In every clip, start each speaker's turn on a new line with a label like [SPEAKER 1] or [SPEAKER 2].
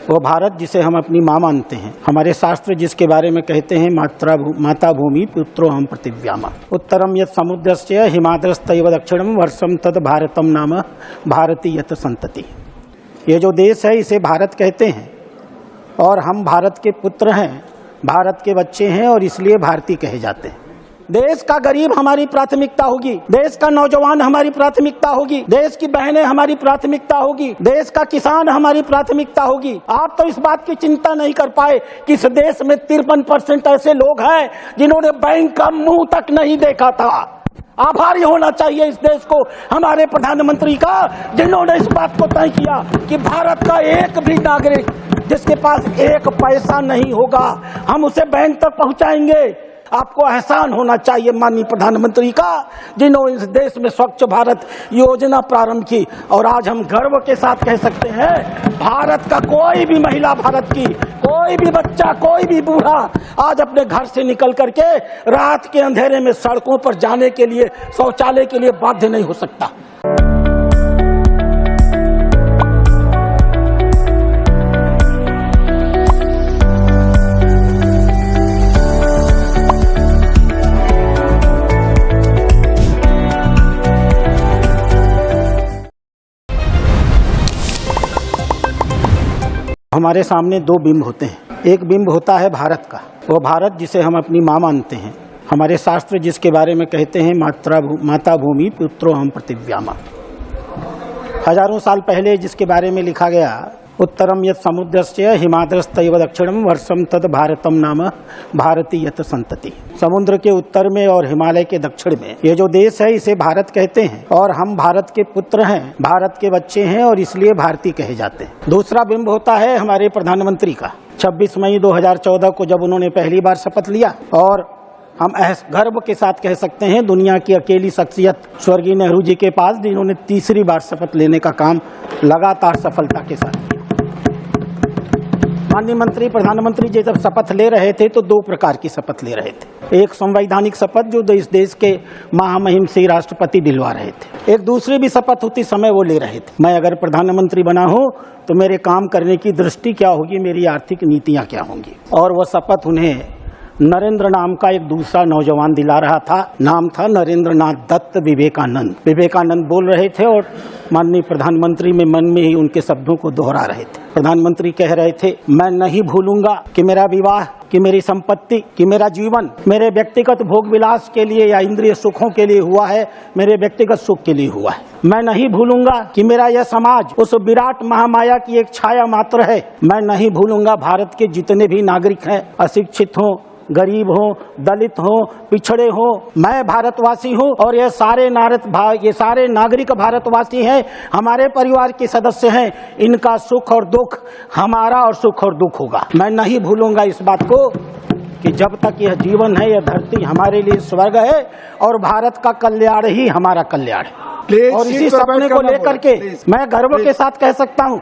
[SPEAKER 1] वो भारत जिसे हम अपनी माँ मानते हैं। हमारे शास्त्र जिसके बारे में कहते हैं माता भूमि पुत्रो हम पृथिव्यामा। उत्तरम यत् समुद्रस्य हिमाद्रस्तैव दक्षिणम वर्षम तद भारतम नाम भारती यत संतति। ये जो देश है इसे भारत कहते हैं और हम भारत के पुत्र हैं, भारत के बच्चे हैं और इसलिए भारतीय कहे जाते हैं। देश का गरीब हमारी प्राथमिकता होगी, देश का नौजवान हमारी प्राथमिकता होगी, देश की बहनें हमारी प्राथमिकता होगी, देश का किसान हमारी प्राथमिकता होगी। आप तो इस बात की चिंता नहीं कर पाए कि इस देश में 53% ऐसे लोग हैं जिन्होंने बैंक का मुंह तक नहीं देखा था। आभारी होना चाहिए इस देश को, हमारे प्रधानमंत्री का, जिन्होंने इस बात को तय किया कि भारत का एक भी नागरिक जिसके पास एक पैसा नहीं होगा हम उसे बैंक तक पहुंचाएंगे। आपको एहसान होना चाहिए माननीय प्रधानमंत्री का, जिन्होंने इस देश में स्वच्छ भारत योजना प्रारंभ की। और आज हम गर्व के साथ कह सकते हैं भारत का कोई भी महिला, भारत की कोई भी बच्चा, कोई भी बूढ़ा आज अपने घर से निकल करके रात के अंधेरे में सड़कों पर जाने के लिए, शौचालय के लिए बाध्य नहीं हो सकता। हमारे सामने दो बिंब होते हैं। एक बिंब होता है भारत का, वो भारत जिसे हम अपनी माँ मानते हैं। हमारे शास्त्र जिसके बारे में कहते हैं माता भूमि पुत्रो हम पृथिव्यामा। हजारों साल पहले जिसके बारे में लिखा गया, उत्तरम यत् समुद्रस्य हिमाद्रस्तैव दक्षिणम वर्षम तद भारतम नाम भारती यत संतति। समुद्र के उत्तर में और हिमालय के दक्षिण में ये जो देश है इसे भारत कहते हैं और हम भारत के पुत्र हैं, भारत के बच्चे हैं और इसलिए भारतीय कहे जाते हैं। दूसरा बिंब होता है हमारे प्रधानमंत्री का। 26 मई 2014 को जब उन्होंने पहली बार शपथ लिया और हम गर्व के साथ कह सकते हैं दुनिया की अकेली शख्सियत स्वर्गीय नेहरू जी के पास, जिन्होंने तीसरी बार शपथ लेने का काम लगातार सफलता के साथ किया। माननीय मंत्री प्रधानमंत्री जी जब शपथ ले रहे थे तो दो प्रकार की शपथ ले रहे थे। एक संवैधानिक शपथ जो इस देश के महामहिम से राष्ट्रपति दिलवा रहे थे, एक दूसरी भी शपथ उसी समय वो ले रहे थे। मैं अगर प्रधानमंत्री बना हूं तो मेरे काम करने की दृष्टि क्या होगी, मेरी आर्थिक नीतियां क्या होंगी। और वह शपथ उन्हें नरेंद्र नाम का एक दूसरा नौजवान दिला रहा था। नाम था नरेंद्र नाथ दत्त विवेकानंद। विवेकानंद बोल रहे थे और माननीय प्रधानमंत्री में मन में ही उनके शब्दों को दोहरा रहे थे। प्रधानमंत्री कह रहे थे, मैं नहीं भूलूंगा कि मेरा विवाह, कि मेरी संपत्ति, कि मेरा जीवन मेरे व्यक्तिगत भोग विलास के लिए या इंद्रिय सुखों के लिए हुआ है, मेरे व्यक्तिगत सुख के लिए हुआ है। मैं नहीं भूलूंगा कि मेरा यह समाज उस विराट महामाया की एक छाया मात्र है। मैं नहीं भूलूंगा भारत के जितने भी नागरिक हैं, अशिक्षित हों, गरीब हो, दलित हो, पिछड़े हो, मैं भारतवासी हूँ और ये सारे नागरिक भारतवासी हैं, हमारे परिवार के सदस्य हैं। इनका सुख और दुख हमारा और सुख और दुख होगा। मैं नहीं भूलूंगा इस बात को कि जब तक यह जीवन है, यह धरती हमारे लिए स्वर्ग है और भारत का कल्याण ही हमारा कल्याण है। और इसी सपने को लेकर के मैं गर्व के साथ कह सकता हूँ,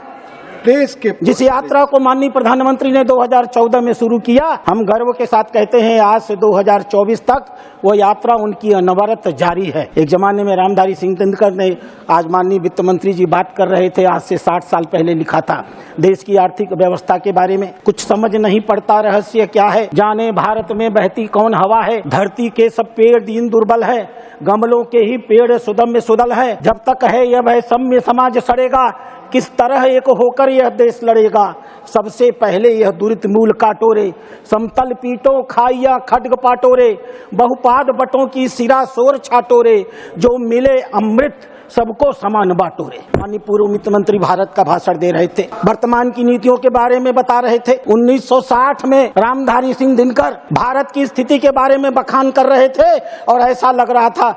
[SPEAKER 1] जिस यात्रा को माननीय प्रधानमंत्री ने 2014 में शुरू किया, हम गर्व के साथ कहते हैं आज से 2024 तक वो यात्रा उनकी अनवरत जारी है। एक जमाने में रामधारी सिंह दिनकर ने, आज माननीय वित्त मंत्री जी बात कर रहे थे, आज से 60 साल पहले लिखा था देश की आर्थिक व्यवस्था के बारे में। कुछ समझ नहीं पड़ता रहस्य क्या है, जाने भारत में बहती कौन हवा है। धरती के सब पेड़ दीन दुर्बल है, गमलों के ही पेड़ सुदम में सुदल है। जब तक है यह वह सभ्य समाज सड़ेगा, किस तरह एक होकर यह देश लड़ेगा। सबसे पहले यह दुरित मूल काटोरे, समतल पीटो खाइया खड्ग पाटोरे, बहुपाद बटों की सिरा शोर छाटोरे, जो मिले अमृत सबको समान बाटोरे। माननीय पूर्व वित्त मंत्री भारत का भाषण दे रहे थे, वर्तमान की नीतियों के बारे में बता रहे थे। 1960 में रामधारी सिंह दिनकर भारत की स्थिति के बारे में बखान कर रहे थे और ऐसा लग रहा था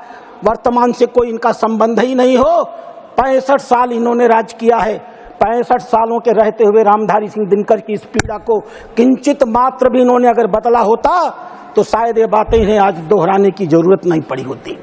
[SPEAKER 1] वर्तमान से कोई इनका संबंध ही नहीं हो। 65 साल इन्होंने राज किया है। 65 सालों के रहते हुए रामधारी सिंह दिनकर की इस पीड़ा को किंचित मात्र भी इन्होंने अगर बदला होता तो शायद ये बातें इन्हें आज दोहराने की जरूरत नहीं पड़ी होती।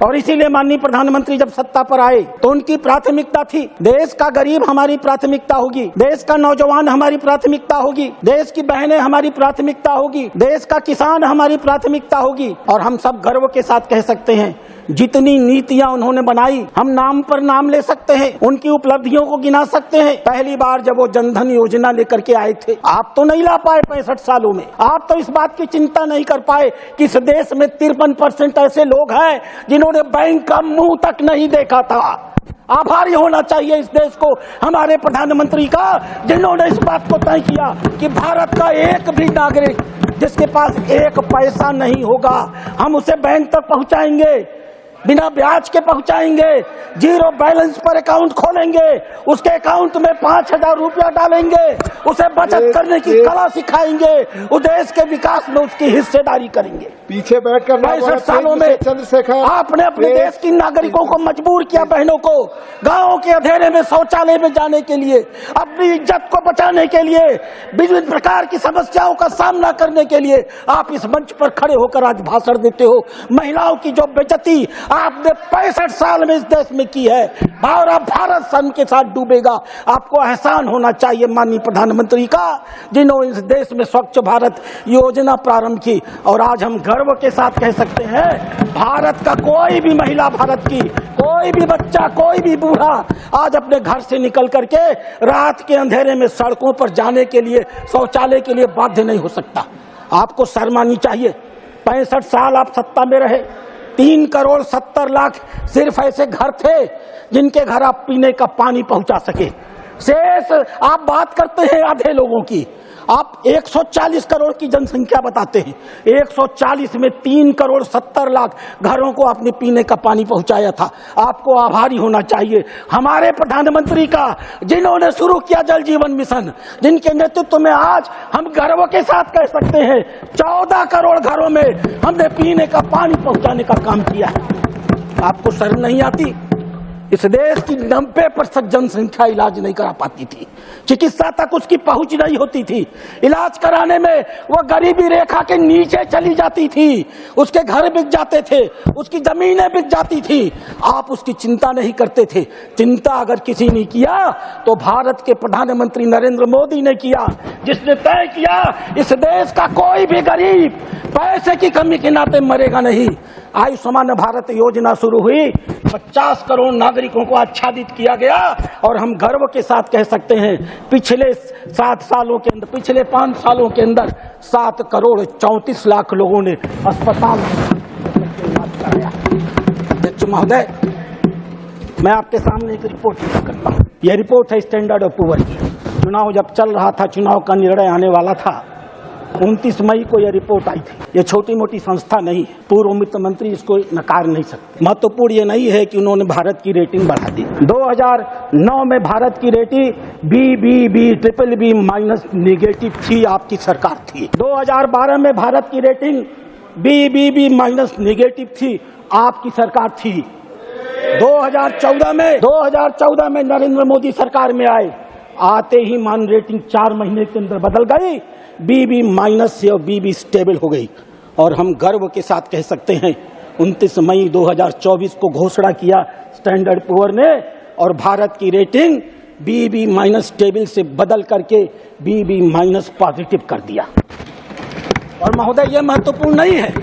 [SPEAKER 1] और इसीलिए माननीय प्रधानमंत्री जब सत्ता पर आए तो उनकी प्राथमिकता थी देश का गरीब हमारी प्राथमिकता होगी, देश का नौजवान हमारी प्राथमिकता होगी, देश की बहनें हमारी प्राथमिकता होगी, देश का किसान हमारी प्राथमिकता होगी। और हम सब गर्व के साथ कह सकते हैं जितनी नीतियां उन्होंने बनाई, हम नाम पर नाम ले सकते हैं, उनकी उपलब्धियों को गिना सकते हैं। पहली बार जब वो जनधन योजना लेकर के आए थे, आप तो नहीं ला पाए 65 सालों में। आप तो इस बात की चिंता नहीं कर पाए कि इस देश में 53% ऐसे लोग हैं जिन्होंने बैंक का मुंह तक नहीं देखा था। आभारी होना चाहिए इस देश को, हमारे प्रधानमंत्री का, जिन्होंने इस बात को तय किया कि भारत का एक भी नागरिक जिसके पास एक पैसा नहीं होगा, हम उसे बैंक तक पहुंचाएंगे, बिना ब्याज के पहुंचाएंगे, जीरो बैलेंस पर अकाउंट खोलेंगे, उसके अकाउंट में 5,000 रुपया डालेंगे, उसे बचत करने की कला सिखाएंगे, उस देश के विकास में उसकी हिस्सेदारी करेंगे।
[SPEAKER 2] पीछे बैठकर
[SPEAKER 1] 65 सालों में आपने अपने देश की नागरिकों को मजबूर किया, बहनों को गांवों के अंधेरे में शौचालय में जाने के लिए, अपनी इज्जत को बचाने के लिए, विभिन्न प्रकार की समस्याओं का सामना करने के लिए आप इस मंच पर खड़े होकर आज भाषण देते हो। महिलाओं की जो बेइज्जती आपने 65 साल में इस देश में की है, भारत सन के साथ डूबेगा। आपको एहसान होना चाहिए माननीय प्रधानमंत्री का, जिन्होंने इस देश में स्वच्छ भारत योजना प्रारंभ की। और आज हम गर्व के साथ कह सकते हैं, भारत का कोई भी महिला, भारत की कोई भी बच्चा, कोई भी बूढ़ा आज अपने घर से निकल करके रात के अंधेरे में सड़कों पर जाने के लिए, शौचालय के लिए बाध्य नहीं हो सकता। आपको शर्म आनी चाहिए। 65 साल आप सत्ता में रहे, 3,70,00,000 सिर्फ ऐसे घर थे जिनके घर आप पीने का पानी पहुंचा सके। शेष आप बात करते हैं आधे लोगों की, आप 140 करोड़ की जनसंख्या बताते हैं, 140 में 3,70,00,000 घरों को आपने पीने का पानी पहुंचाया था। आपको आभारी होना चाहिए हमारे प्रधानमंत्री का, जिन्होंने शुरू किया जल जीवन मिशन, जिनके नेतृत्व में आज हम गर्व के साथ कह सकते हैं 14 करोड़ घरों में हमने पीने का पानी पहुंचाने का काम किया है। आपको शर्म नहीं आती? इस देश की 90% जनसंख्या इलाज नहीं करा पाती थी, चिकित्सा तक उसकी पहुंच नहीं होती थी, इलाज कराने में वो गरीबी रेखा के नीचे चली जाती थी, उसके घर बिक जाते थे, उसकी जमीनें बिक जाती थी। आप उसकी चिंता नहीं करते थे। चिंता अगर किसी ने किया तो भारत के प्रधानमंत्री नरेंद्र मोदी ने किया, जिसने तय किया इस देश का कोई भी गरीब पैसे की कमी के नाते मरेगा नहीं। आयुष्मान भारत योजना शुरू हुई, 50 करोड़ नागरिकों को आच्छादित किया गया और हम गर्व के साथ कह सकते हैं पिछले 7 सालों के अंदर, पिछले 5 सालों के अंदर 7 करोड़ 34 लाख लोगों ने अस्पताल में इलाज कराया। अध्यक्ष महोदय, मैं आपके सामने एक रिपोर्ट पेश करता हूँ। यह रिपोर्ट है स्टैंडर्ड ऑफ पुअर की। चुनाव जब चल रहा था, चुनाव का निर्णय आने वाला था, 29 मई को यह रिपोर्ट आई थी। ये छोटी मोटी संस्था नहीं है, पूर्व वित्त मंत्री इसको नकार नहीं सकते। महत्वपूर्ण ये नहीं है कि उन्होंने भारत की रेटिंग बढ़ा दी। 2009 में भारत की रेटिंग BBB माइनस नेगेटिव थी, आपकी सरकार थी। 2012 में भारत की रेटिंग BBB माइनस नेगेटिव थी, आपकी सरकार थी। 2014 में नरेंद्र मोदी सरकार में आए, आते ही मान रेटिंग 4 महीने के अंदर बदल गई, BB माइनस से और BB स्टेबल हो गई। और हम गर्व के साथ कह सकते हैं 29 मई 2024 को घोषणा किया स्टैंडर्ड पुअर ने, और भारत की रेटिंग BB माइनस स्टेबल से बदल करके BB माइनस पॉजिटिव कर दिया। और महोदय, यह महत्वपूर्ण नहीं है,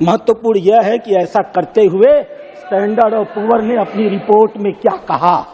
[SPEAKER 1] महत्वपूर्ण यह है कि ऐसा करते हुए स्टैंडर्ड ऑफ पुअर ने अपनी रिपोर्ट में क्या कहा,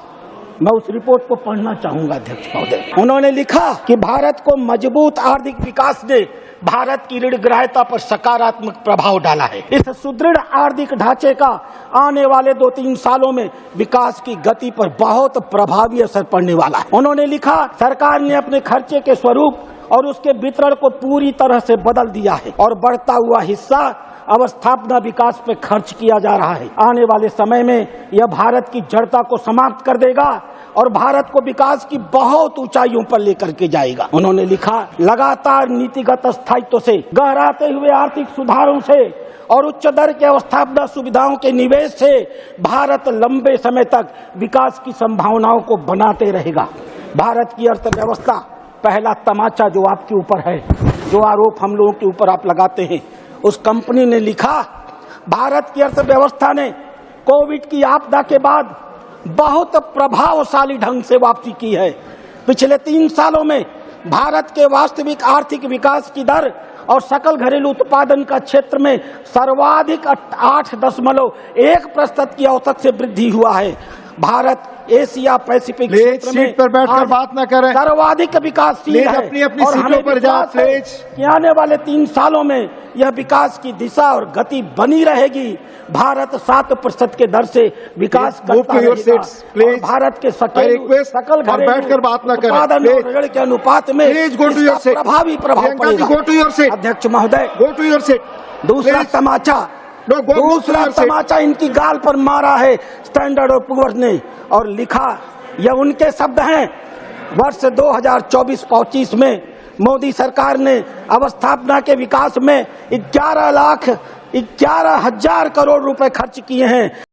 [SPEAKER 1] मैं उस रिपोर्ट को पढ़ना चाहूंगा। अध्यक्ष महोदय, उन्होंने लिखा कि भारत को मजबूत आर्थिक विकास ने भारत की ऋणग्राह्यता पर सकारात्मक प्रभाव डाला है। इस सुदृढ़ आर्थिक ढांचे का आने वाले 2-3 सालों में विकास की गति पर बहुत प्रभावी असर पड़ने वाला है। उन्होंने लिखा, सरकार ने अपने खर्चे के स्वरूप और उसके वितरण को पूरी तरह से बदल दिया है और बढ़ता हुआ हिस्सा अवस्थापना विकास पे खर्च किया जा रहा है। आने वाले समय में यह भारत की जड़ता को समाप्त कर देगा और भारत को विकास की बहुत ऊंचाइयों पर लेकर के जाएगा। उन्होंने लिखा, लगातार नीतिगत स्थायित्व से, गहराते हुए आर्थिक सुधारों से और उच्च दर के अवस्थापना सुविधाओं के निवेश से भारत लंबे समय तक विकास की संभावनाओं को बनाते रहेगा। भारत की अर्थव्यवस्था, पहला तमाचा जो आपके ऊपर है, जो आरोप हम लोगों के ऊपर आप लगाते हैं, उस कंपनी ने लिखा, भारत की अर्थव्यवस्था ने कोविड की आपदा के बाद बहुत प्रभावशाली ढंग से वापसी की है। पिछले 3 सालों में भारत के वास्तविक आर्थिक विकास की दर और सकल घरेलू उत्पादन का क्षेत्र में सर्वाधिक 8.1% की औसत से वृद्धि हुआ है। भारत एशिया पैसिफिक क्षेत्र में
[SPEAKER 2] सीट पर बैठकर बात न करें।
[SPEAKER 1] सर्वाधिक विकासशील है
[SPEAKER 2] अपनी अपनी
[SPEAKER 1] और
[SPEAKER 2] सीटों
[SPEAKER 1] हमें
[SPEAKER 2] पर जाओ
[SPEAKER 1] विश्वास है
[SPEAKER 2] प्लीज।
[SPEAKER 1] कि आने वाले 3 सालों में यह विकास की दिशा और गति बनी रहेगी। भारत 7% के दर से विकास करता रहेगा और भारत के सकल
[SPEAKER 2] बैठकर बात न करें
[SPEAKER 1] उत्पादन और ऋण के अनुपात में इसका प्रभावी प्रभाव पड़ेगा। अध्यक्ष महोदय, दूसरा तमाचा इनकी गाल पर मारा है स्टैंडर्ड ऑफ पुअर्स ने और लिखा, यह उनके शब्द हैं, वर्ष 2024-25 में मोदी सरकार ने अवस्थापना के विकास में 11,11,000 करोड़ रुपए खर्च किए हैं।